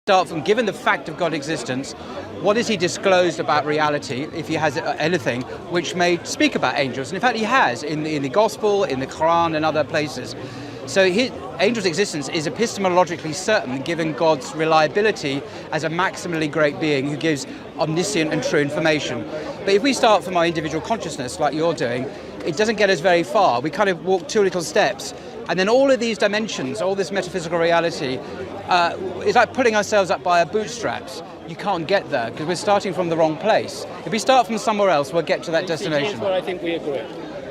start from, given the fact of God's existence, what has he disclosed about reality, if he has anything, which may speak about angels? And in fact, he has in the Gospel, in the Quran, and other places. So angels' existence is epistemologically certain, given God's reliability as a maximally great being who gives omniscient and true information. But if we start from our individual consciousness, like you're doing, it doesn't get us very far. We kind of walk 2 little steps, and then all of these dimensions, all this metaphysical reality, is like pulling ourselves up by our bootstraps. You can't get there because we're starting from the wrong place. If we start from somewhere else, we'll get to that destination. Here's where I think we agree.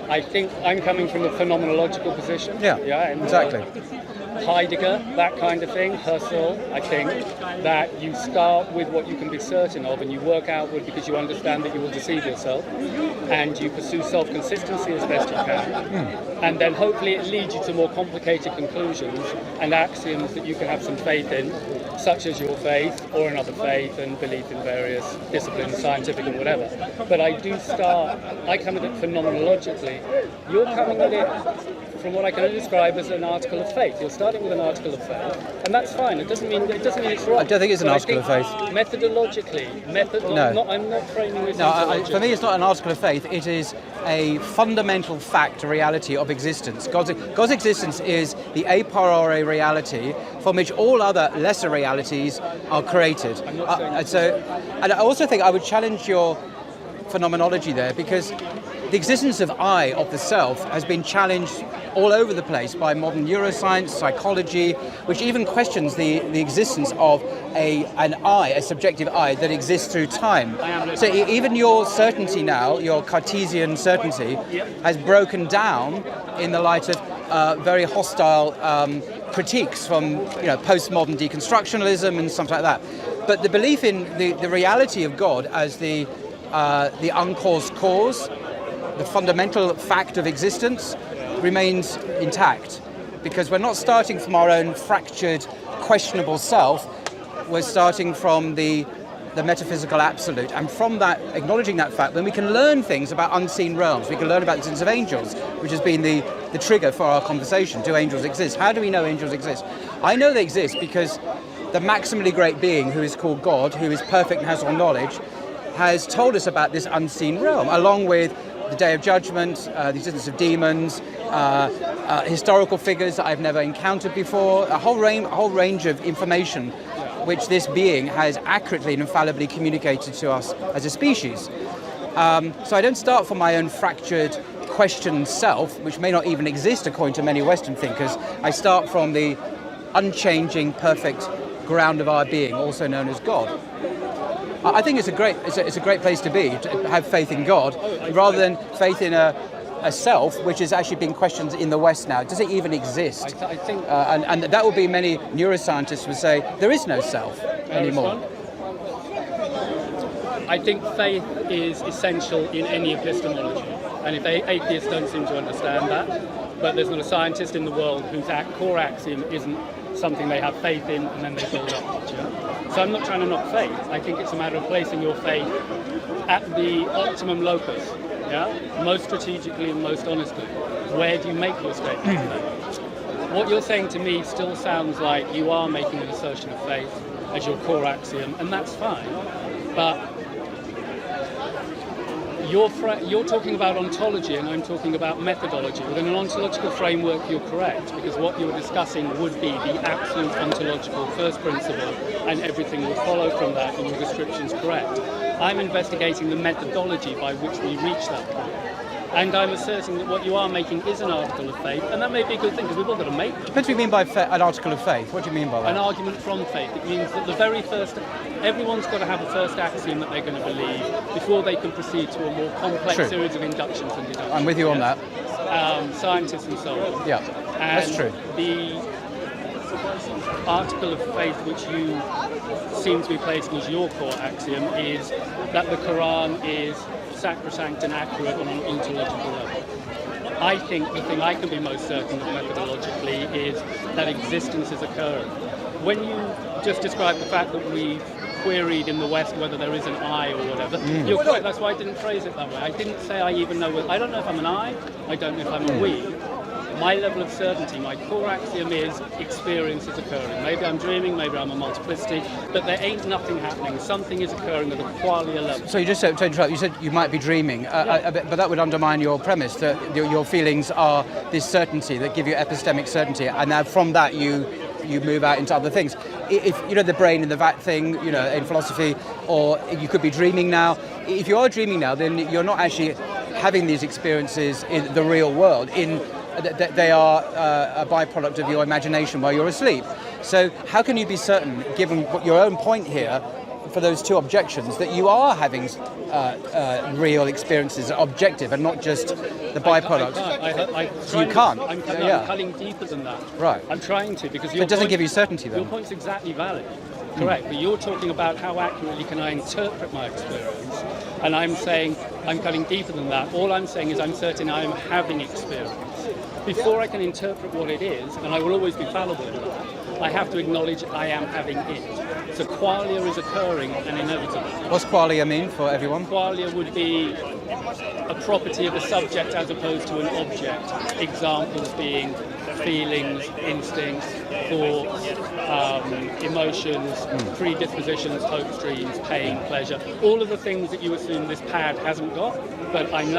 I think I'm coming from a phenomenological position. Yeah, and exactly. Heidegger, that kind of thing, Husserl, I think, that you start with what you can be certain of and you work outward because you understand that you will deceive yourself, and you pursue self-consistency as best you can. And then hopefully it leads you to more complicated conclusions and axioms that you can have some faith in, such as your faith or another faith and belief in various disciplines, scientific and whatever. But I come at it phenomenologically. You're coming at it from what I can only describe as an article of faith. You're starting with an article of faith, and that's fine. It doesn't mean it's wrong. I don't think it's an article of faith. Methodologically, no. I'm not framing this. No, for me, it's not an article of faith. It is a fundamental fact, a reality of existence. God's existence is the a priori reality from which all other lesser realities are created. And I also think I would challenge your phenomenology there, because the existence of I, of the self, has been challenged all over the place by modern neuroscience, psychology, which even questions the existence of an I, a subjective I, that exists through time. So even your certainty now, your Cartesian certainty, has broken down in the light of very hostile critiques from postmodern deconstructionalism and something like that. But the belief in the reality of God as the uncaused cause, the fundamental fact of existence, remains intact, because we're not starting from our own fractured, questionable self. We're starting from the metaphysical absolute, and from that, acknowledging that fact, then we can learn things about unseen realms. We can learn about the existence of angels, which has been the trigger for our conversation. Do angels exist? How do we know angels exist? I know they exist because the maximally great being, who is called God, who is perfect and has all knowledge, has told us about this unseen realm, along with the Day of Judgment, the existence of demons, historical figures that I've never encountered before, a whole range of information which this being has accurately and infallibly communicated to us as a species. So I don't start from my own fractured, questioned self, which may not even exist according to many Western thinkers. I start from the unchanging, perfect ground of our being, also known as God. I think it's a great place to be, to have faith in God, rather than faith in a self, which is actually being questioned in the West now. Does it even exist? I think, and that would be, many neuroscientists would say, there is no self anymore. I think faith is essential in any epistemology, and if atheists don't seem to understand that, but there's not a scientist in the world whose core axiom isn't something they have faith in and then they build up. So I'm not trying to knock faith. I think it's a matter of placing your faith at the optimum locus, most strategically and most honestly. Where do you make your statement? What you're saying to me still sounds like you are making an assertion of faith as your core axiom, and that's fine. But you're talking about ontology and I'm talking about methodology. Within an ontological framework, you're correct, because what you're discussing would be the absolute ontological first principle, and everything would follow from that, and your description's correct. I'm investigating the methodology by which we reach that point. And I'm asserting that what you are making is an article of faith, and that may be a good thing, because we've all got to make them. What do you mean by an article of faith? What do you mean by that? An argument from faith. It means that everyone's got to have a first axiom that they're going to believe before they can proceed to a more complex series of inductions and deductions. I'm with you on that. Scientists and so on. Yeah, that's true. The article of faith which you seem to be placing as your core axiom is that the Quran is sacrosanct and accurate on an ontological level. I think the thing I can be most certain of methodologically is that existence is occurring. When you just describe the fact that we queried in the West whether there is an I or whatever, you're correct, that's why I didn't phrase it that way. I didn't say I don't know if I'm an I don't know if I'm a we. My level of certainty, my core axiom is experience is occurring. Maybe I'm dreaming, maybe I'm a multiplicity, but there ain't nothing happening. Something is occurring at a qualia level. So you just said, to interrupt, you said you might be dreaming, but that would undermine your premise that your feelings are this certainty that give you epistemic certainty, and now from that you move out into other things. If you know the brain in the vat thing, you know, in philosophy, or you could be dreaming now. If you are dreaming now, then you're not actually having these experiences in the real world. They are a byproduct of your imagination while you're asleep. So how can you be certain, given your own point here, for those two objections, that you are having real experiences, objective, and not just the byproduct? You can't. I'm cutting deeper than that. Right. I'm trying to, because it doesn't give you certainty then. Your point's exactly valid. Correct, but you're talking about how accurately can I interpret my experience, and I'm saying I'm cutting deeper than that. All I'm saying is I'm certain I am having experience. Before I can interpret what it is, and I will always be fallible in that, I have to acknowledge I am having it. So qualia is occurring and inevitable. What's qualia mean for everyone? Qualia would be a property of a subject as opposed to an object. Examples being feelings, instincts, thoughts, emotions, predispositions, hopes, dreams, pain, pleasure. All of the things that you assume this pad hasn't got, but I'm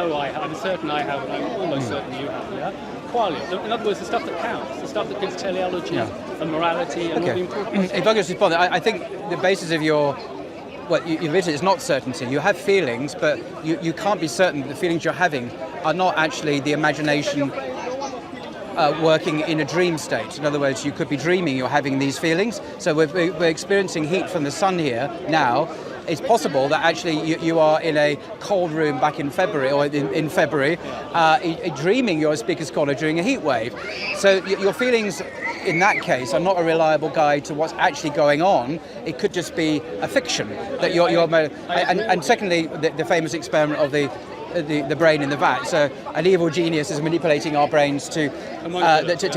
certain I have, and I'm almost certain you have, yeah? Qualia. In other words, the stuff that counts, the stuff that gives teleology and morality and all the important stuff. If I could just respond, I think the basis of your you mentioned it's not certainty. You have feelings, but you can't be certain that the feelings you're having are not actually the imagination working in a dream state. In other words, you could be dreaming you're having these feelings. So we're experiencing heat from the sun here now. It's possible that actually you are in a cold room back in February, or in February, dreaming you're a speaker's corner during a heat wave. So your feelings in that case are not a reliable guide to what's actually going on. It could just be a fiction that and secondly, the famous experiment of the brain in the vat. So an evil genius is manipulating our brains to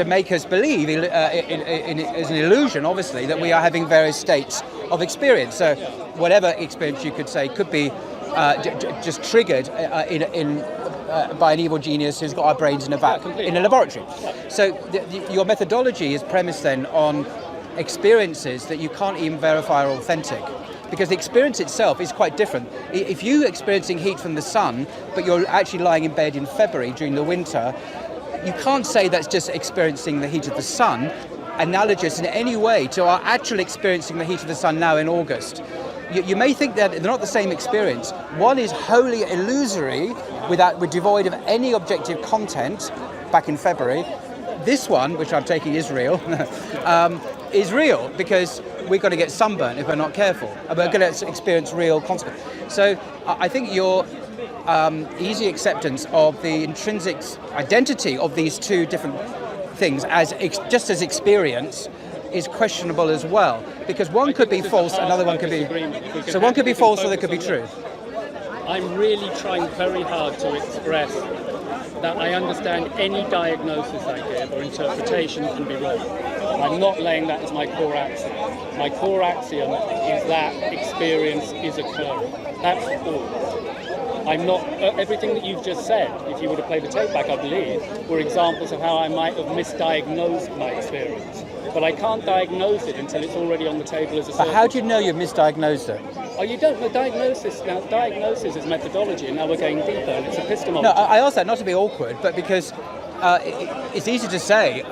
make us believe as an illusion, obviously, that we are having various states of experience. So whatever experience you could say could be just triggered by an evil genius who's got our brains in a vat in a laboratory. So your methodology is premised then on experiences that you can't even verify are authentic, because the experience itself is quite different. If you're experiencing heat from the sun, but you're actually lying in bed in February during the winter, you can't say that's just experiencing the heat of the sun, analogous in any way to our actual experiencing the heat of the sun now in August. You may think that they're not the same experience. One is wholly illusory, devoid of any objective content back in February. This one, which I'm taking is real, is real because we're going to get sunburnt if we're not careful, and we're going to experience real consequences. So I think your easy acceptance of the intrinsic identity of these two different things just as experience is questionable as well, because one could be false, another one could be. So one could be false, or they could be true. I'm really trying very hard to express that I understand any diagnosis I give or interpretation can be wrong. I'm not laying that as my core axiom. My core axiom is that experience is occurring. That's all. I'm not. Everything that you've just said, if you were to play the tape back, I believe, were examples of how I might have misdiagnosed my experience. But I can't diagnose it until it's already on the table as a certainty. But how do you know you've misdiagnosed it? Oh, you don't know diagnosis. Now, diagnosis is methodology, and now we're going deeper, and it's epistemology. No, I ask that not to be awkward, but because it's easy to say,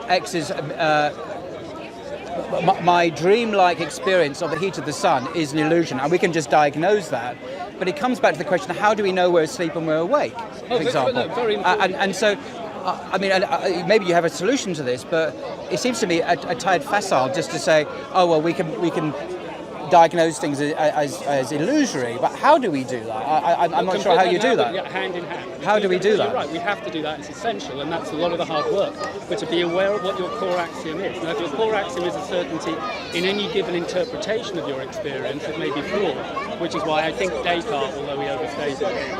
X is... my dream-like experience of the heat of the sun is an illusion, and we can just diagnose that. But it comes back to the question, how do we know we're asleep and we're awake, for example? Very important. And so, maybe you have a solution to this, but it seems to me a tad facile just to say, oh, well, we can diagnose things as illusory, but how do we do that? I'm not sure how you do that. Yeah, hand in hand. How do we do that? You're right, we have to do that, it's essential, and that's a lot of the hard work. But to be aware of what your core axiom is. Now, if your core axiom is a certainty in any given interpretation of your experience, it may be flawed, which is why I think Descartes, although he overstated it,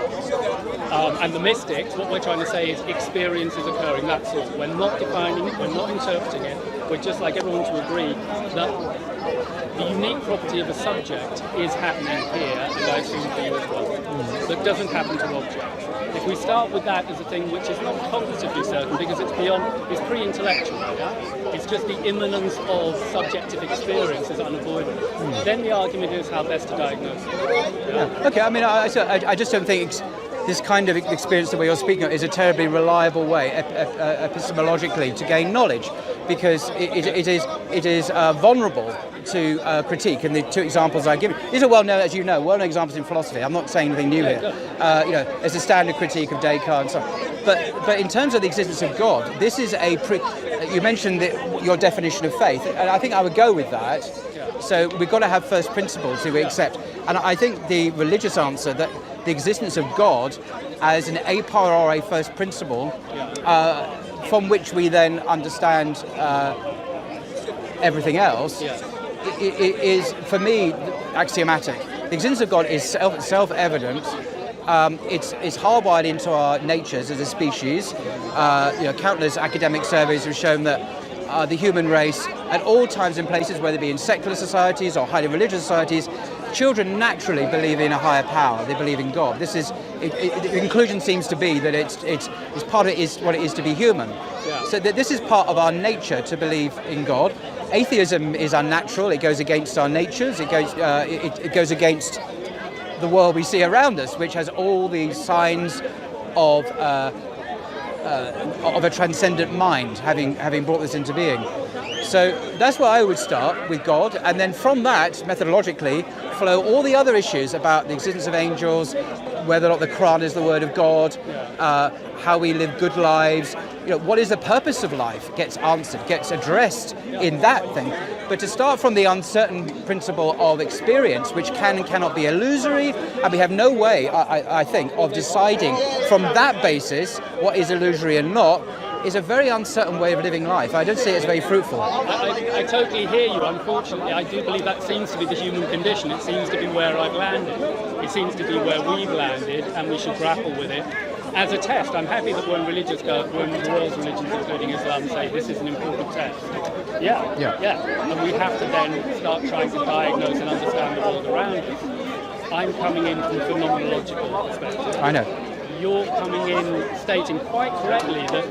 and the mystics, what we're trying to say is experience is occurring, that's all. We're not defining it, we're not interpreting it, we're just like everyone to agree that the unique property of a subject is happening here, and I assume for you as well. That doesn't happen to objects. If we start with that as a thing which is not cognitively certain, because it's pre-intellectual, it's just the immanence of subjective experience is unavoidable. Then the argument is how best to diagnose it. Okay, I mean, I just don't think this kind of experience that you're speaking of is a terribly reliable way, epistemologically, to gain knowledge, because it is vulnerable to critique. And the two examples I give, these are well-known, as you know, well-known examples in philosophy. I'm not saying anything new here. There's a standard critique of Descartes and so on. But in terms of the existence of God, this is you mentioned your definition of faith, and I think I would go with that. So we've got to have first principles that we accept. And I think the religious answer, that the existence of God as an a priori first principle, from which we then understand everything else, is, for me, axiomatic. The existence of God is self-evident. It's hardwired into our natures as a species. Countless academic surveys have shown that the human race, at all times and places, whether it be in secular societies or highly religious societies, children naturally believe in a higher power. They believe in God. The conclusion seems to be that it's part of it is what it is to be human. So that this is part of our nature to believe in God. Atheism is unnatural. It goes against our natures. It goes against the world we see around us, which has all these signs of a transcendent mind having brought this into being. So that's where I would start, with God, and then from that, methodologically, flow all the other issues about the existence of angels, whether or not the Quran is the word of God, how we live good lives, what is the purpose of life gets answered, gets addressed in that thing. But to start from the uncertain principle of experience, which can and cannot be illusory, and we have no way, I think, of deciding from that basis what is illusory and not, is a very uncertain way of living life. I don't see it as very fruitful. I totally hear you. Unfortunately, I do believe that seems to be the human condition. It seems to be where I've landed. It seems to be where we've landed, and we should grapple with it. As a test, I'm happy that when the world's religions, including Islam, say this is an important test. Yeah. And we have to then start trying to diagnose and understand the world around us. I'm coming in from a phenomenological perspective. I know. You're coming in stating quite correctly that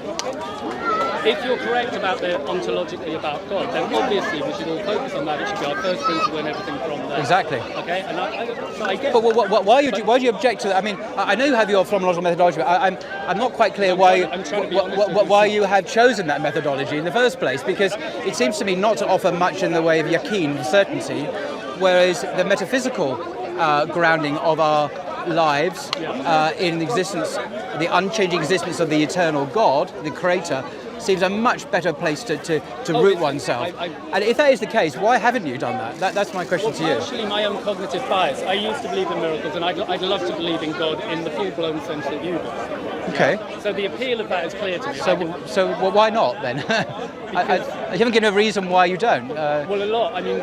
if you're correct about the ontologically about God, then obviously we should all focus on that. It should be our first principle and everything from there. Exactly. Okay, and I get. But why do you object to that? I mean, I know you have your phenomenological methodology, but I'm not quite clear why you have chosen that methodology in the first place, because it seems to me not to offer much in the way of yaqeen, certainty, whereas the metaphysical grounding of our lives in the existence, the unchanging existence of the eternal God, the Creator, seems a much better place to root oneself. And if that is the case, why haven't you done that? That's my question to you. Actually, my own cognitive bias. I used to believe in miracles, and I'd love to believe in God in the full-blown sense that you do. Okay. So the appeal of that is clear to me. So why not then? You haven't given a reason why you don't. Well, a lot. I mean,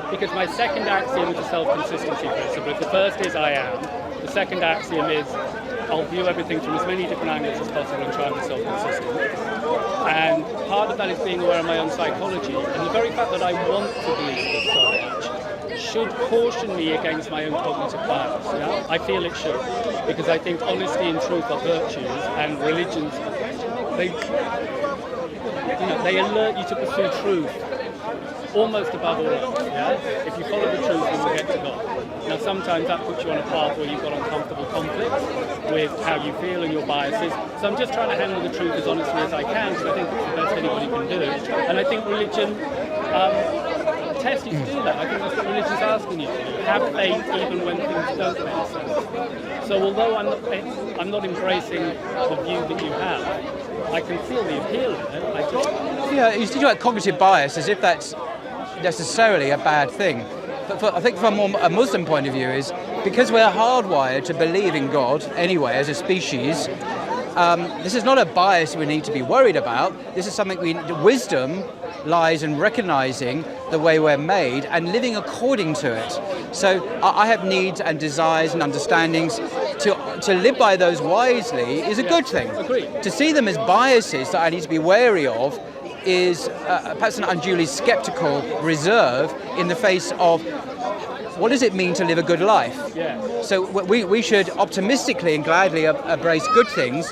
because my second axiom is a self-consistency principle. If the first is I am, the second axiom is I'll view everything from as many different angles as possible and try and be self-consistent. And part of that is being aware of my own psychology. And the very fact that I want to believe this so much should caution me against my own cognitive bias. I feel it should. Because I think honesty and truth are virtues, and religions, they alert you to pursue truth almost above all else. If you follow the truth, you will get to God. Now, sometimes that puts you on a path where you've got uncomfortable conflicts with how you feel and your biases. So I'm just trying to handle the truth as honestly as I can, because I think it's the best anybody can do. And I think religion tests you to do that. I think that's what religion's asking you to do. Have faith even when things don't make sense. So although I'm not embracing the view that you have, I can feel the appeal of it. You speak about cognitive bias as if that's necessarily a bad thing. But I think from a Muslim point of view is, because we're hardwired to believe in God anyway as a species, this is not a bias we need to be worried about. This is something wisdom lies in recognizing the way we're made and living according to it. So I have needs and desires and understandings. To live by those wisely is a good thing. Agreed. To see them as biases that I need to be wary of is perhaps an unduly skeptical reserve in the face of what does it mean to live a good life. Yeah. So we should optimistically and gladly embrace good things,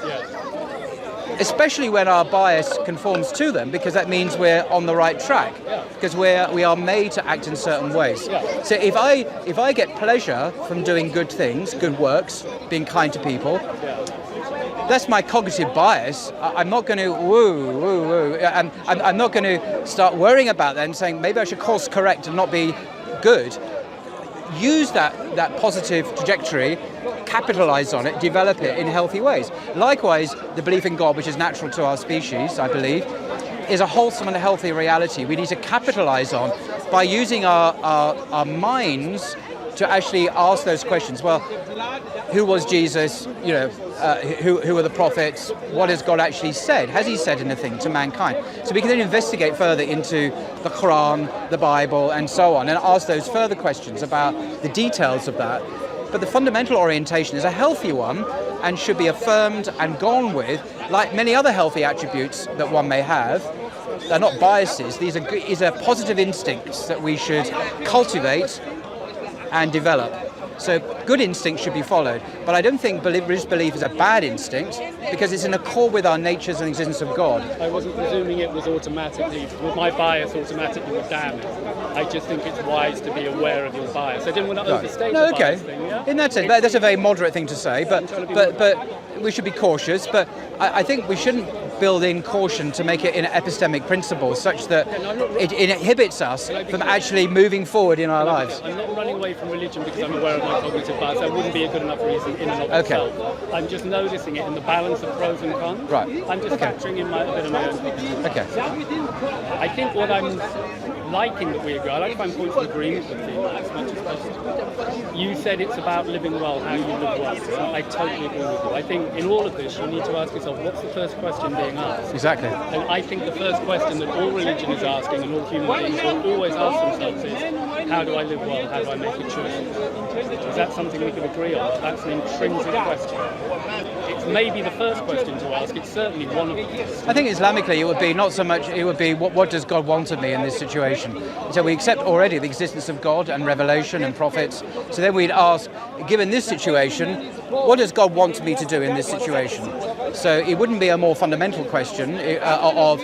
especially when our bias conforms to them, because that means we're on the right track, because we are made to act in certain ways. So if I get pleasure from doing good things, good works, being kind to people, that's my cognitive bias. I'm not going to woo, and I'm not going to start worrying about that and saying maybe I should course correct and not be good. Use that positive trajectory, capitalize on it, develop it in healthy ways. Likewise, the belief in God, which is natural to our species, I believe, is a wholesome and healthy reality we need to capitalize on by using our minds to actually ask those questions. Well, who was Jesus? Who are the prophets? What has God actually said? Has he said anything to mankind? So we can then investigate further into the Quran, the Bible, and so on, and ask those further questions about the details of that. But the fundamental orientation is a healthy one and should be affirmed and gone with, like many other healthy attributes that one may have. They're not biases. These are positive instincts that we should cultivate and develop. So good instincts should be followed, but I don't think religious belief is a bad instinct because it's in accord with our natures and existence of God. I wasn't presuming it was automatically, with my bias automatically would damn it. I just think it's wise to be aware of your bias. I didn't want to overstate the bias thing. Yeah? In that sense, that's a very moderate thing to say, but we should be cautious. But I think we shouldn't build in caution to make it an epistemic principle such that it inhibits us from actually moving forward in our lives. I'm not running away from religion because I'm aware of my cognitive bias. That wouldn't be a good enough reason in and of itself. I'm just noticing it in the balance of pros and cons. Right. I'm just factoring in a bit of my own. Okay. I think what I'm liking that we agree, I like to find points of agreement with you as much as possible. You said it's about living well, how you live well. I totally agree with you. I think in all of this, you need to ask yourself, what's the first question being asked? Exactly. And I think the first question that all religion is asking and all human beings will always ask themselves is, how do I live well? How do I make a choice? Is that something we can agree on? That's an intrinsic question. It's maybe the first question to ask. It's certainly one of them. I think Islamically it would be not so much, it would be what does God want of me in this situation? So we accept already the existence of God and revelation and prophets. So then we'd ask, given this situation, what does God want me to do in this situation? So it wouldn't be a more fundamental question of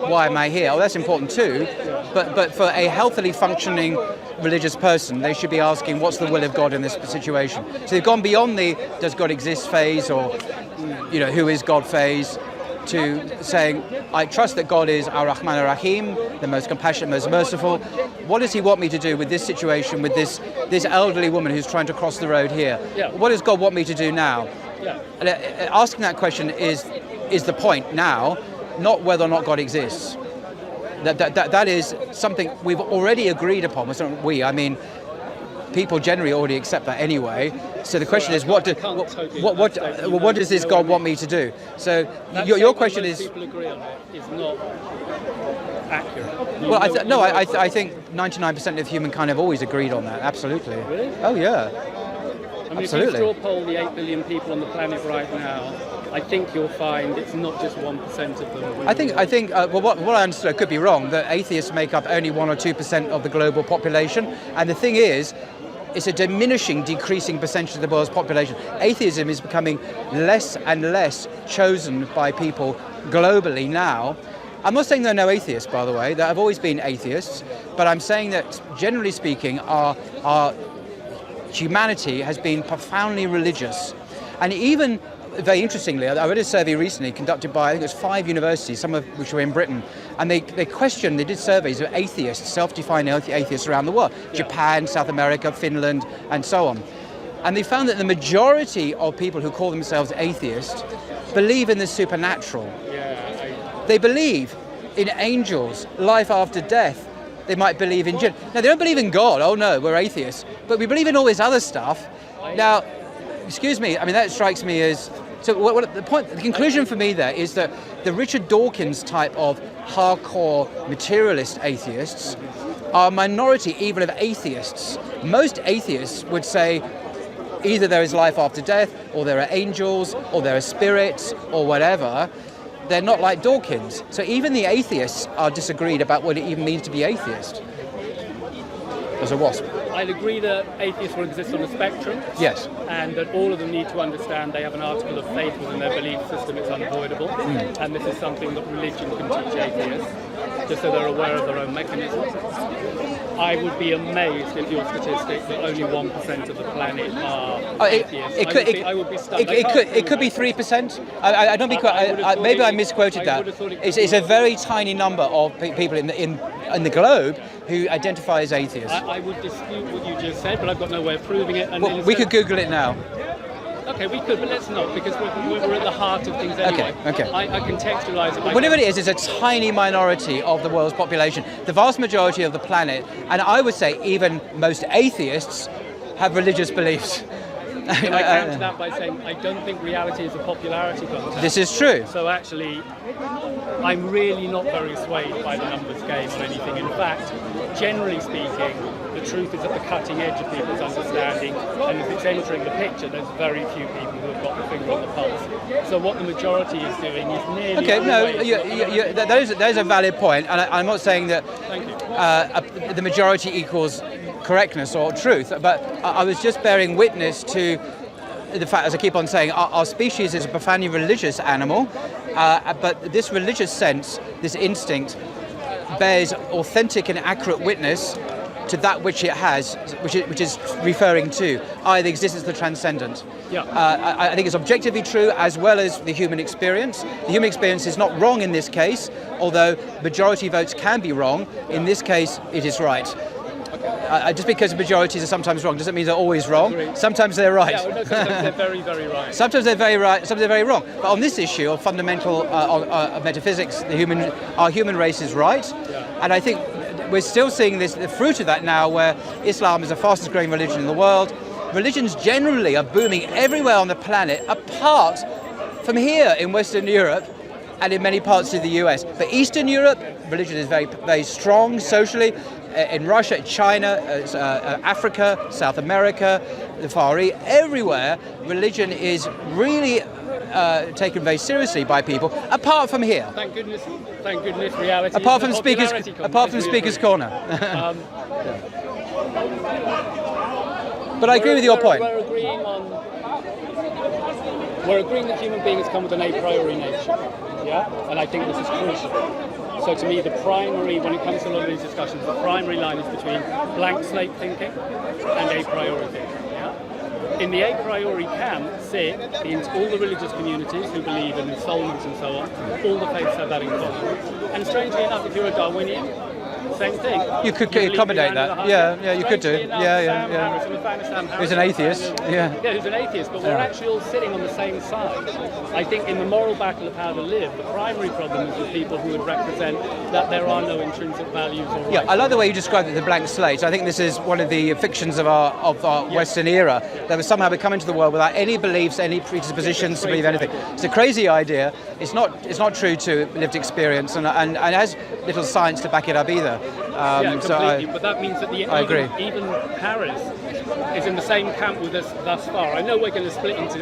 why am I here? Oh, that's important too. But for a healthily functioning religious person, they should be asking what's the will of God in this situation. So they've gone beyond the does God exist phase or who is God phase to saying I trust that God is Ar-Rahman Ar-Rahim, the most compassionate, most merciful. What does he want me to do with this situation, with this elderly woman who's trying to cross the road here? Yeah. What does God want me to do now? Yeah. And asking that question is the point now, not whether or not God exists. That is something we've already agreed upon. Well, it's not we, I mean, people generally already accept that anyway. So the question is, what does this God want me to do? So your question is. People agree on it is not accurate. Well, I think 99% of humankind have always agreed on that. Absolutely. Really? Oh yeah. I mean, Absolutely. if you straw poll the 8 billion people on the planet right now, I think you'll find it's not just 1% of them. I think. What I understood, I could be wrong, that atheists make up only 1 or 2% of the global population, and the thing is, it's a decreasing percentage of the world's population. Atheism is becoming less and less chosen by people globally now. I'm not saying there are no atheists, by the way. There have always been atheists, but I'm saying that, generally speaking, our humanity has been profoundly religious. And even, very interestingly, I read a survey recently conducted by, I think it was 5 universities, some of which were in Britain, and they did surveys of atheists, self-defined atheists around the world, Japan, South America, Finland, and so on. And they found that the majority of people who call themselves atheists believe in the supernatural. They believe in angels, life after death. They might believe in jinn. Now, they don't believe in God. Oh no, we're atheists. But we believe in all this other stuff. Now, excuse me, I mean, that strikes me as... So the conclusion for me there is that the Richard Dawkins type of hardcore materialist atheists are a minority even of atheists. Most atheists would say either there is life after death, or there are angels, or there are spirits, or whatever. they're not like Dawkins. So even the atheists are disagreed about what it even means to be atheist. As a wasp. I'd agree that atheists will exist on a spectrum. Yes. And that all of them need to understand they have an article of faith within their belief system, it's unavoidable. And this is something that religion can teach atheists, just so they're aware of their own mechanisms. I would be amazed if your statistic that only 1% of the planet are atheists. I would be stunned. It could be 3%. I don't be quite. Maybe I misquoted that. It's a very tiny number of people in the globe who identify as atheists. I would dispute what you just said, but I've got no way of proving it. And well, we could Google it now. Okay, we could, but let's not, because we're at the heart of things anyway. Okay. I contextualise it. Whatever it is, it's a tiny minority of the world's population. The vast majority of the planet, and I would say even most atheists, have religious beliefs. Can I counter that by saying I don't think reality is a popularity contest. This is true. So actually, I'm really not very swayed by the numbers game or anything. In fact, generally speaking, the truth is at the cutting edge of people's understanding, and as it's entering the picture, there's very few people who have got the finger on the pulse. So what the majority is doing is nearly... Okay, no, that is a valid point, and I'm not saying that the majority equals correctness or truth, but I was just bearing witness to the fact, as I keep on saying, our species is a profoundly religious animal, but this religious sense, this instinct, bears authentic and accurate witness to that which it has, which is referring to, i.e. the existence of the transcendent. Yeah. I think it's objectively true, as well as the human experience. The human experience is not wrong in this case, although majority votes can be wrong. In this case, it is right. Just because majorities are sometimes wrong doesn't mean they're always wrong. Sometimes they're right. Yeah, no, sometimes they're very, very right. Sometimes they're very right, sometimes they're very wrong. But on this issue of fundamental metaphysics, our human race is right. Yeah. And I think we're still seeing the fruit of that now, where Islam is the fastest growing religion in the world. Religions generally are booming everywhere on the planet, apart from here in Western Europe and in many parts of the US. But Eastern Europe, religion is very, very strong socially. In Russia, China, Africa, South America, the Far East, everywhere, religion is really taken very seriously by people, apart from here. Thank goodness, reality. Apart from Speaker's Corner. But I agree with your point. We're agreeing that human beings come with an a priori nature, yeah? And I think this is crucial. So to me, the primary, when it comes to a lot of these discussions, the primary line is between blank slate thinking and a priori thinking, yeah? In the a priori camp sit all the religious communities who believe in ensoulment and so on. All the faiths have that in common. And strangely enough, if you're a Darwinian, same thing. You could accommodate that. Yeah, you could do. Yeah. Who's an atheist. Yeah, who's an atheist, but we're actually all sitting on the same side. I think in the moral battle of how to live, the primary problem is with people who would represent that there are no intrinsic values or rights. Yeah, I like the way you described it, the blank slate. I think this is one of the fictions of our Western era, that we somehow we come into the world without any beliefs, any predispositions to believe anything. It's a crazy idea. It's not true to lived experience, and it has little science to back it up either. Completely. But that means that even Paris is in the same camp with us thus far. I know we're going to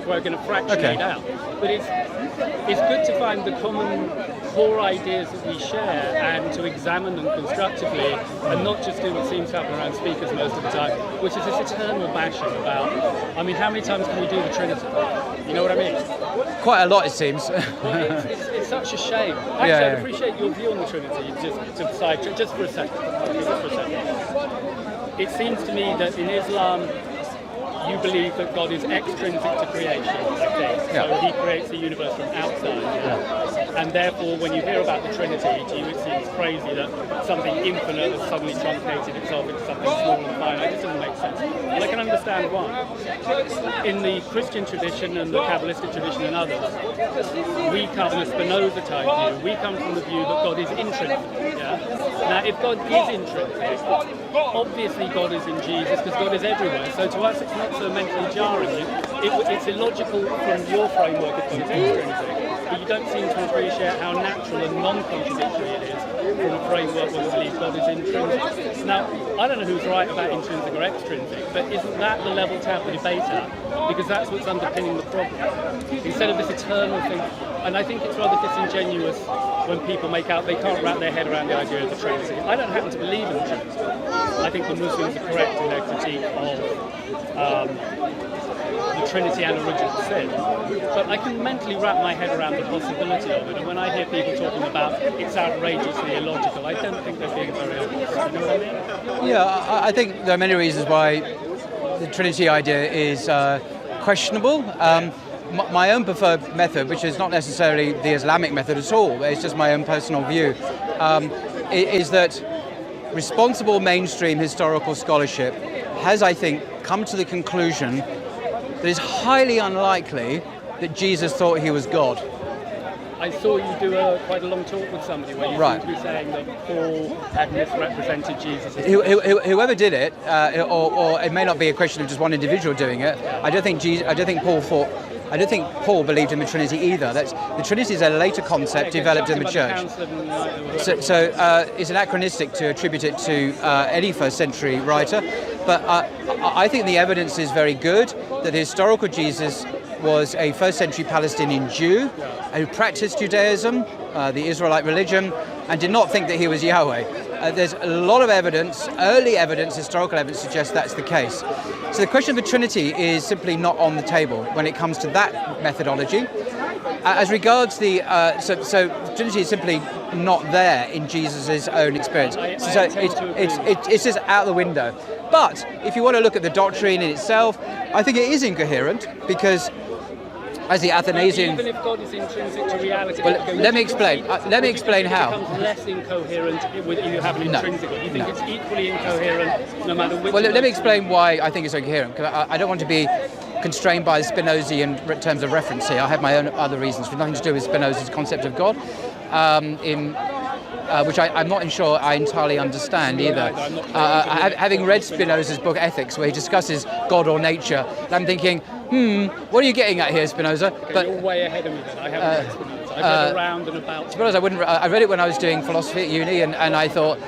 we're going to fractionate out, but it's good to find the common core ideas that we share and to examine them constructively, and not just do what seems to happen around speakers most of the time, which is this eternal bashing about, I mean, how many times can we do the Trinity? You know what I mean? Quite a lot, it seems. It's such a shame. Actually, I'd appreciate your view on the Trinity, just for a second. It seems to me that in Islam, you believe that God is extrinsic to creation, I think. So he creates the universe from outside. And therefore, when you hear about the Trinity, to you it seems crazy that something infinite has suddenly truncated itself into something small and finite. It doesn't make sense. And I can understand why. In the Christian tradition and the Kabbalistic tradition and others, we come from a Spinoza type view. We come from the view that God is intrinsic. Yeah? Now, if God is intrinsic, obviously God is in Jesus because God is everywhere. So to us, it's not so mentally jarring. It's illogical from your framework if God is extrinsic. But you don't seem to appreciate how natural and non-contradictory it is from a framework where we believe God is intrinsic. Now, I don't know who's right about intrinsic or extrinsic, but isn't that the level to have the debate at? Because that's what's underpinning the problem. Instead of this eternal thing, And I think it's rather disingenuous when people make out they can't wrap their head around the idea of the Trinity. I don't happen to believe in the Trinity. I think the Muslims are correct in their critique of the Trinity and original sin. But I can mentally wrap my head around the possibility of it. And when I hear people talking about it's outrageously illogical, I don't think they're being very honest. You know what I mean? Yeah, I think there are many reasons why the Trinity idea is questionable. My own preferred method, which is not necessarily the Islamic method at all, it's just my own personal view, is that responsible mainstream historical scholarship has, I think, come to the conclusion that it's highly unlikely that Jesus thought he was God. I saw you do quite a long talk with somebody where you seemed to be saying that Paul had misrepresented Jesus. Whoever did it, or it may not be a question of just one individual doing it. I don't think Paul believed in the Trinity either. The Trinity is a later concept developed in the church. So it's anachronistic to attribute it to any first century writer. But I think the evidence is very good that the historical Jesus was a first century Palestinian Jew who practiced Judaism, the Israelite religion, and did not think that he was Yahweh. There's a lot of evidence, early evidence, historical evidence suggests that's the case. So the question of the Trinity is simply not on the table when it comes to that methodology. As regards the, so Trinity is simply not there in Jesus' own experience. So it's just out the window. But if you want to look at the doctrine in itself, I think it is incoherent because as the Athanasian... Even if God is intrinsic to reality... Well, let me explain how. It becomes less incoherent if you have an intrinsic God. You think it's equally incoherent no matter which... Well, let me explain why I think it's incoherent, because I don't want to be constrained by Spinozian terms of reference here. I have my own other reasons for nothing to do with Spinoza's concept of God, which I'm not sure I entirely understand either. Having read Spinoza's book Ethics, where he discusses God or nature, I'm thinking, what are you getting at here, Spinoza? But you're way ahead of me then. I haven't read Spinoza. I've read around and about. Spinoza, I read it when I was doing philosophy at uni, and I thought,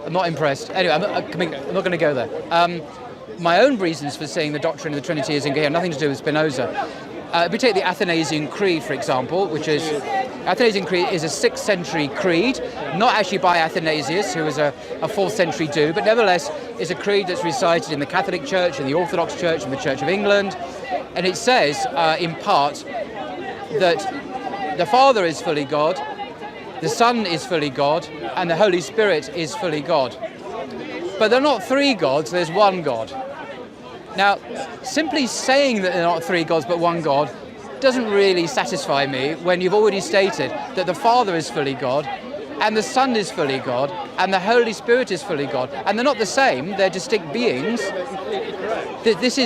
I'm not impressed. Anyway, I'm not going to go there. My own reasons for seeing the doctrine of the Trinity is incoherent, nothing to do with Spinoza. If we take the Athanasian Creed, for example, which is... Athanasian Creed is a 6th century creed, not actually by Athanasius, who was a 4th century Jew, but nevertheless is a creed that's recited in the Catholic Church, in the Orthodox Church, in the Church of England. And it says, in part, that the Father is fully God, the Son is fully God, and the Holy Spirit is fully God. But they're not three gods, there's one God. Now, simply saying that they're not three gods but one God doesn't really satisfy me when you've already stated that the Father is fully God and the Son is fully God and the Holy Spirit is fully God. And they're not the same, they're distinct beings. This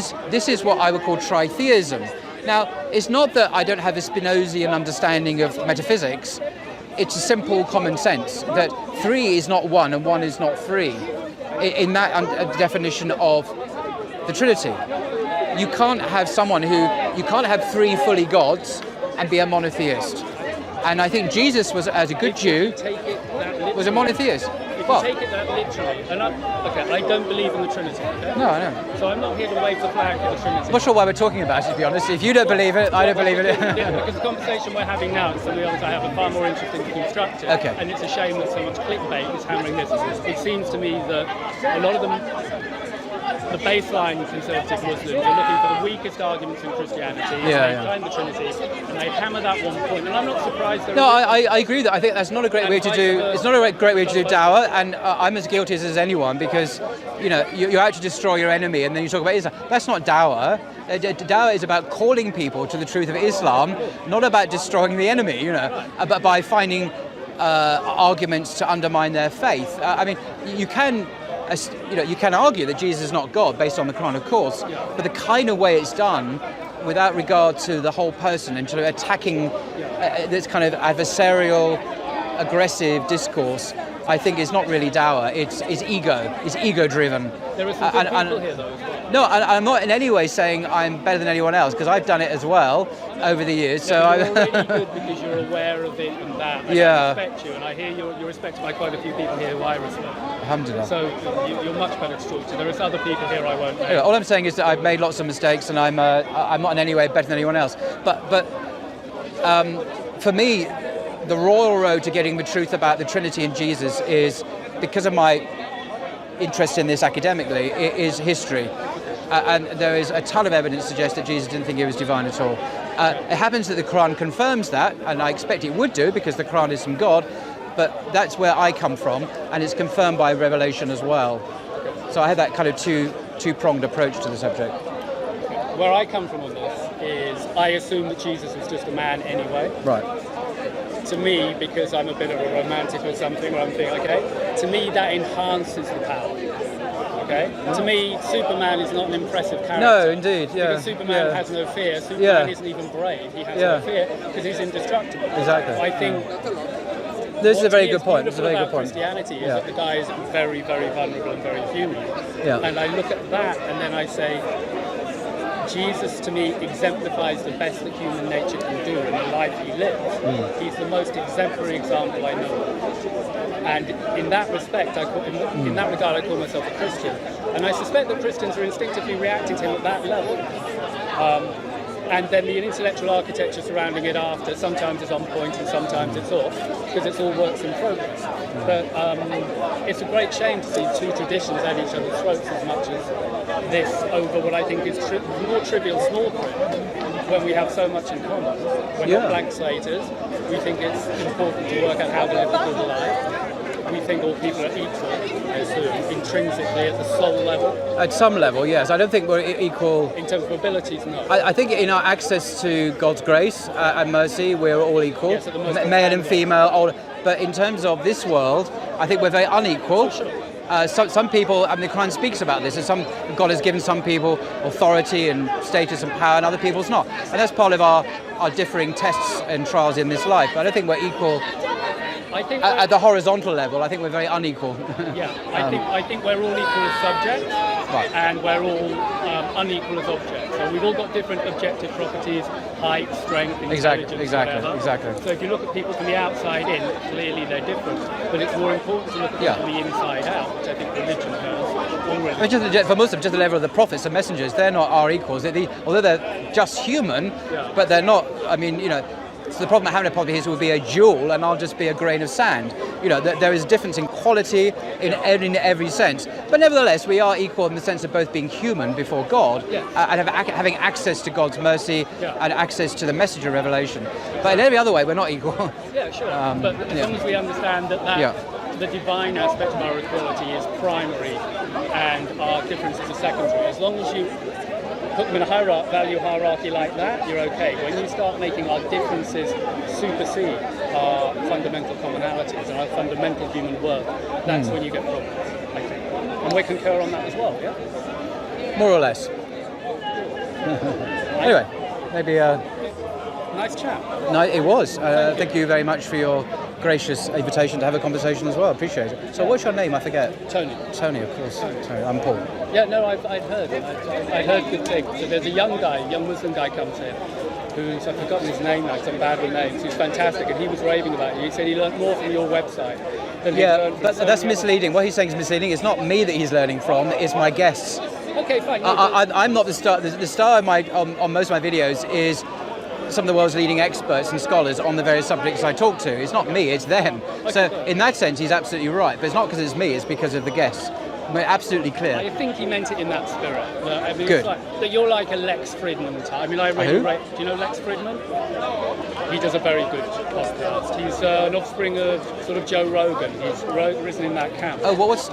is what I would call tritheism. Now, it's not that I don't have a Spinozian understanding of metaphysics. It's a simple common sense that three is not one and one is not three in that definition of the Trinity. You can't have three fully gods and be a monotheist. And I think Jesus was, as a good Jew, was a monotheist. If you take it that literally, and I don't believe in the Trinity. Okay? No, I know. So I'm not here to wave the flag for the Trinity. I'm not sure why we're talking about it, to be honest. If you don't believe it, I don't believe it. Because the conversation we're having now is something else I have a far more interesting to construct it. Okay. And it's a shame that so much clickbait is hammering this. It seems to me that a lot of them, the baseline conservative Muslims are looking for the weakest arguments in Christianity, they find the Trinity, and they hammer that one point. And I'm not surprised. No, I agree with that. I think that's not a great way to do. It's not a great way to do dawah, and I'm as guilty as anyone because, you're out to destroy your enemy, and then you talk about Islam. That's not dawah. Dawah is about calling people to the truth of Islam, not about destroying the enemy. But by finding arguments to undermine their faith. You can. You can argue that Jesus is not God based on the Quran, of course, but the kind of way it's done, without regard to the whole person and to attacking this kind of adversarial, aggressive discourse, I think is not really dawah. It's ego-driven. There are some good people here, though. No, I'm not in any way saying I'm better than anyone else, because I've done it as well over the years. You're really good because you're aware of it and that. And I respect you, and I hear you're respected by quite a few people here who I respect. Alhamdulillah. So you're much better to talk to. There are other people here I won't know. All I'm saying is that I've made lots of mistakes, and I'm not in any way better than anyone else. But For me, the royal road to getting the truth about the Trinity and Jesus is, because of my interest in this academically, it is history. And there is a ton of evidence to suggest that Jesus didn't think he was divine at all. It happens that the Quran confirms that, and I expect it would do because the Quran is from God, but that's where I come from, and it's confirmed by revelation as well. So I have that kind of two-pronged approach to the subject. Where I come from on this is I assume that Jesus was just a man anyway. Right. To me, because I'm a bit of a romantic or something, where I'm thinking, okay, to me that enhances the power. Okay? To me, Superman is not an impressive character. No, indeed, yeah. Because Superman has no fear. Superman isn't even brave. He has no fear because he's indestructible. Exactly. I think this is a very good point. It's a very good point. Christianity is that the guy is very, very vulnerable and very human. Yeah. And I look at that and then I say, Jesus to me exemplifies the best that human nature can do in the life he lives. He's the most exemplary example I know of. And in that respect, in that regard, I call myself a Christian. And I suspect that Christians are instinctively reacting to him at that level. And then the intellectual architecture surrounding it after sometimes is on point and sometimes it's off, because it's all works in progress. But it's a great shame to see two traditions at each other's throats as much as this over what I think is more trivial small print, when we have so much in common. We're not blank slaters. We think it's important to work out how to live a good life. We think all people are equal, I assume, intrinsically at the soul level. At some level, yes. I don't think we're equal. In terms of abilities, no. I think in our access to God's grace and mercy, we're all equal, yes, male and female. Old. But in terms of this world, I think we're very unequal. Some people, I mean, the Quran speaks about this, and God has given some people authority and status and power, and other people's not. And that's part of our differing tests and trials in this life. But I don't think we're equal. I think at the horizontal level, I think we're very unequal. Yeah, I think we're all equal as subjects, and we're all unequal as objects. So we've all got different objective properties, height, strength, intelligence, exactly. So if you look at people from the outside in, clearly they're different. But it's more important to look at them from the inside out, which I think religion does. For Muslims, just the level of the prophets and messengers, they're not our equals. Although they're just human, but they're not. I mean, so the problem having a prophet is will be a jewel, and I'll just be a grain of sand. There is a difference in quality in every sense. But nevertheless, we are equal in the sense of both being human before God and having access to God's mercy and access to the message of revelation. But in every other way, we're not equal. Yeah, sure. But as long as we understand that the divine aspect of our equality is primary and our differences are secondary, as long as you put them in a value hierarchy like that, you're okay. When you start making our differences supersede our fundamental commonalities and our fundamental human worth, that's when you get problems, I think. And we concur on that as well, yeah? More or less. Anyway, maybe... nice chat. No, it was. Thank you very much for your gracious invitation to have a conversation as well. Appreciate it. So what's your name? I forget. Tony. Tony, of course. Tony. I'm Paul. Yeah, no, I've heard. I've heard good things. So there's a young Muslim guy comes in, who's, I've forgotten his name now, because I'm bad with names, who's fantastic, and he was raving about you. He said he learned more from your website than he learned from but that's misleading. What he's saying is misleading. It's not me that he's learning from, it's my guests. Okay, fine. No, I'm not the star. The star of on most of my videos is some of the world's leading experts and scholars on the various subjects I talk to. It's not me, it's them. Okay, so in that sense, he's absolutely right. But it's not because it's me, it's because of the guests. We're absolutely clear. I think he meant it in that spirit. I mean, good. That you're like a Lex Fridman type. I mean, I really do you know Lex Fridman? He does a very good podcast. He's an offspring of sort of Joe Rogan. He's risen in that camp. Oh, what's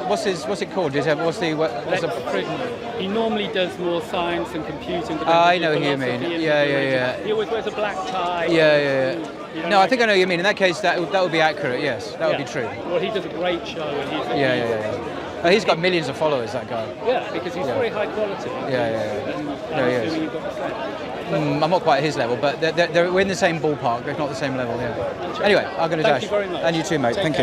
it called? Lex Fridman. He normally does more science and computing. I know who you mean. Yeah. He always wears a black tie. Yeah. No, I think I know what you mean. In that case, that would be accurate. Yes, that would be true. Well, he does a great show. And yeah. He's got millions of followers, that guy. Yeah, because he's very high quality. I'm not quite at his level, but we're in the same ballpark, if not the same level. Yeah. Anyway, I'm going to dash. Thank you very much. And you too, mate. Thank you.